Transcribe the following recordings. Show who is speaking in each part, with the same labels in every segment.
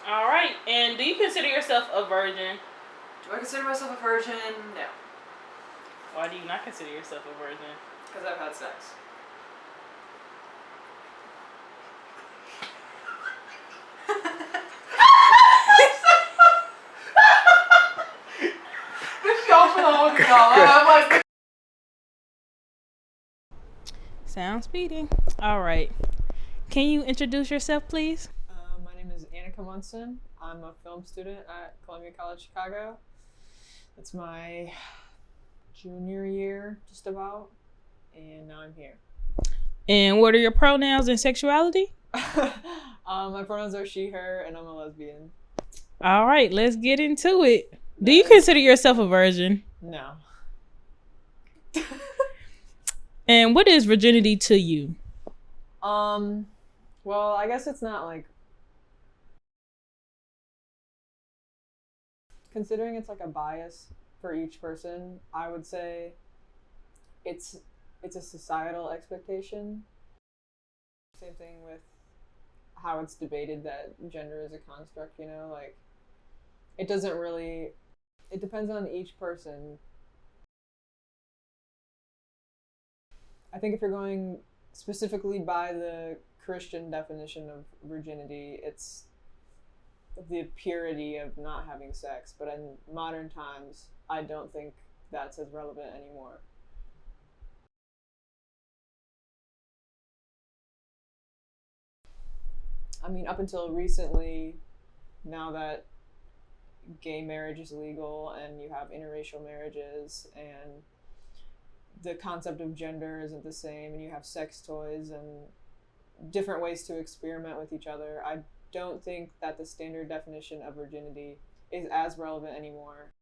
Speaker 1: All right. And do you consider yourself a virgin?
Speaker 2: Do I consider myself a virgin? No.
Speaker 1: Why do you not consider yourself a virgin?
Speaker 2: Because I've had sex.
Speaker 1: Sounds speedy. All right. Can you introduce yourself, please?
Speaker 2: My name is Annika Munson. I'm a film student at Columbia College Chicago. It's my junior year, just about, and now I'm here.
Speaker 1: And what are your pronouns and sexuality?
Speaker 2: My pronouns are she, her, and I'm a lesbian.
Speaker 1: All right, let's get into it. Do you consider yourself a virgin?
Speaker 2: No.
Speaker 1: And what is virginity to you?
Speaker 2: Well, I guess it's not like, considering it's like a bias for each person, I would say it's a societal expectation. Same thing with how it's debated that gender is a construct, you know, like it doesn't really, it depends on each person. I think if you're going specifically by the Christian definition of virginity, it's the purity of not having sex. But in modern times, I don't think that's as relevant anymore. I mean, up until recently, now that gay marriage is legal and you have interracial marriages and the concept of gender isn't the same and you have sex toys and different ways to experiment with each other, I don't think that the standard definition of virginity is as relevant anymore.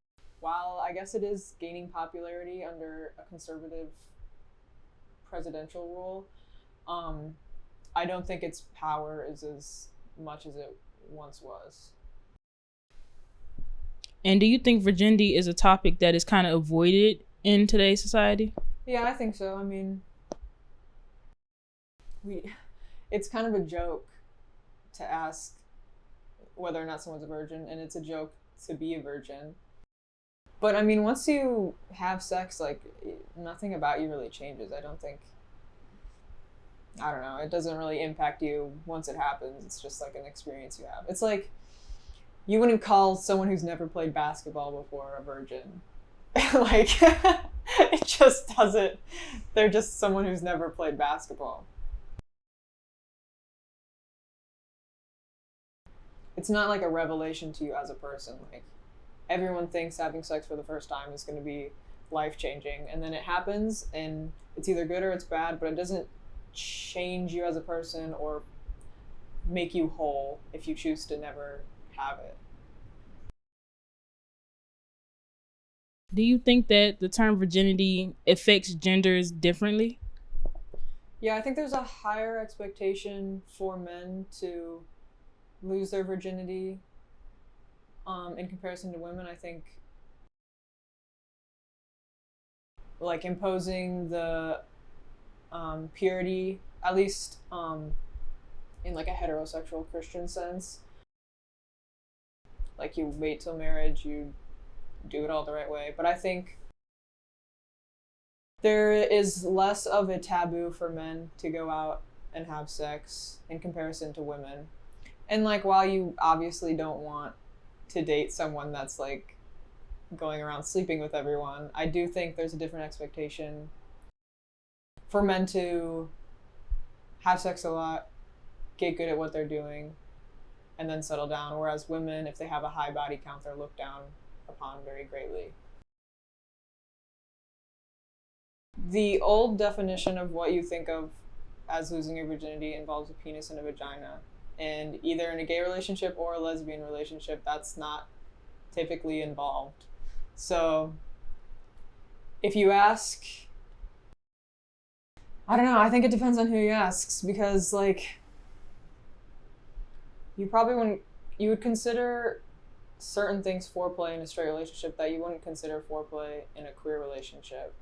Speaker 2: While I guess it is gaining popularity under a conservative presidential rule, I don't think its power is as much as it once was.
Speaker 1: And do you think virginity is a topic that is kind of avoided in today's society?
Speaker 2: Yeah, I think so. I mean, it's kind of a joke to ask whether or not someone's a virgin, and it's a joke to be a virgin. But I mean, once you have sex, like, nothing about you really changes. I don't know, it doesn't really impact you once it happens. It's just like an experience you have. It's like, you wouldn't call someone who's never played basketball before a virgin. Like, it just doesn't, they're just someone who's never played basketball. It's not like a revelation to you as a person. Like, everyone thinks having sex for the first time is going to be life-changing, and then it happens, and it's either good or it's bad, but it doesn't change you as a person or make you whole if you choose to never have it.
Speaker 1: Do you think that the term virginity affects genders differently?
Speaker 2: Yeah, I think there's a higher expectation for men to lose their virginity in comparison to women. I think like imposing the purity, at least in like a heterosexual Christian sense, like you wait till marriage, you do it all the right way. But I think there is less of a taboo for men to go out and have sex in comparison to women. And like, while you obviously don't want to date someone that's like going around sleeping with everyone, I do think there's a different expectation for men to have sex a lot, get good at what they're doing, and then settle down. Whereas women, if they have a high body count, they're looked down upon very greatly. The old definition of what you think of as losing your virginity involves a penis and a vagina. And either in a gay relationship or a lesbian relationship, that's not typically involved. So if you ask, I don't know, I think it depends on who you ask, because like, you would consider certain things foreplay in a straight relationship that you wouldn't consider foreplay in a queer relationship.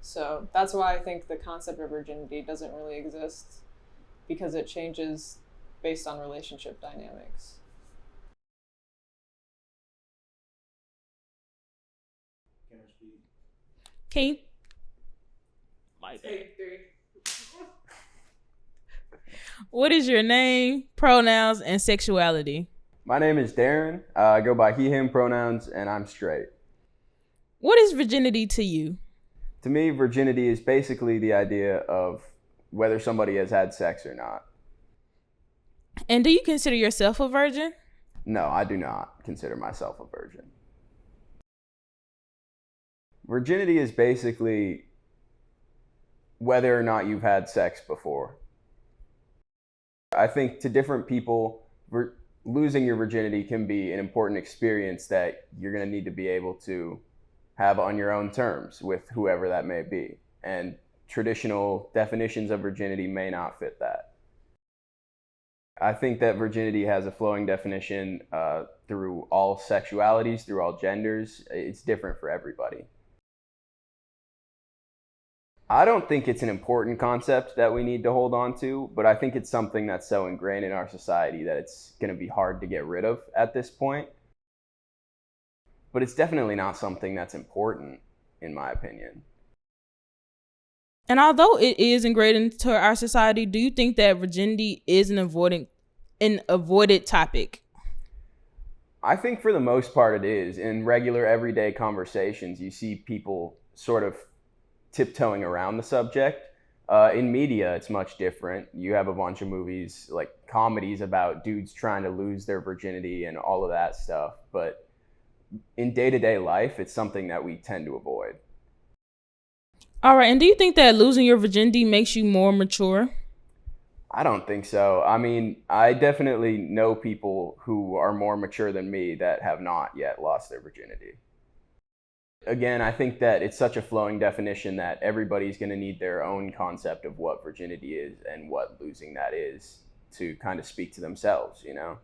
Speaker 2: So that's why I think the concept of virginity doesn't really exist, because it changes based on relationship dynamics.
Speaker 1: Can like that.
Speaker 2: Take 3.
Speaker 1: What is your name, pronouns, and sexuality?
Speaker 3: My name is Darren. I go by he, him pronouns, and I'm straight.
Speaker 1: What is virginity to you?
Speaker 3: To me, virginity is basically the idea of whether somebody has had sex or not.
Speaker 1: And do you consider yourself a virgin?
Speaker 3: No, I do not consider myself a virgin. Virginity is basically whether or not you've had sex before. I think to different people, losing your virginity can be an important experience that you're going to need to be able to have on your own terms with whoever that may be. And traditional definitions of virginity may not fit that. I think that virginity has a flowing definition through all sexualities, through all genders. It's different for everybody. I don't think it's an important concept that we need to hold on to, but I think it's something that's so ingrained in our society that it's going to be hard to get rid of at this point. But it's definitely not something that's important, in my opinion.
Speaker 1: And although it is ingrained into our society, do you think that virginity is an avoided topic?
Speaker 3: I think for the most part it is. In regular everyday conversations, you see people sort of tiptoeing around the subject. In media, it's much different. You have a bunch of movies, like comedies about dudes trying to lose their virginity and all of that stuff. But in day-to-day life, it's something that we tend to avoid.
Speaker 1: All right. And do you think that losing your virginity makes you more mature?
Speaker 3: I don't think so. I mean, I definitely know people who are more mature than me that have not yet lost their virginity. Again, I think that it's such a flowing definition that everybody's going to need their own concept of what virginity is and what losing that is to kind of speak to themselves, you know?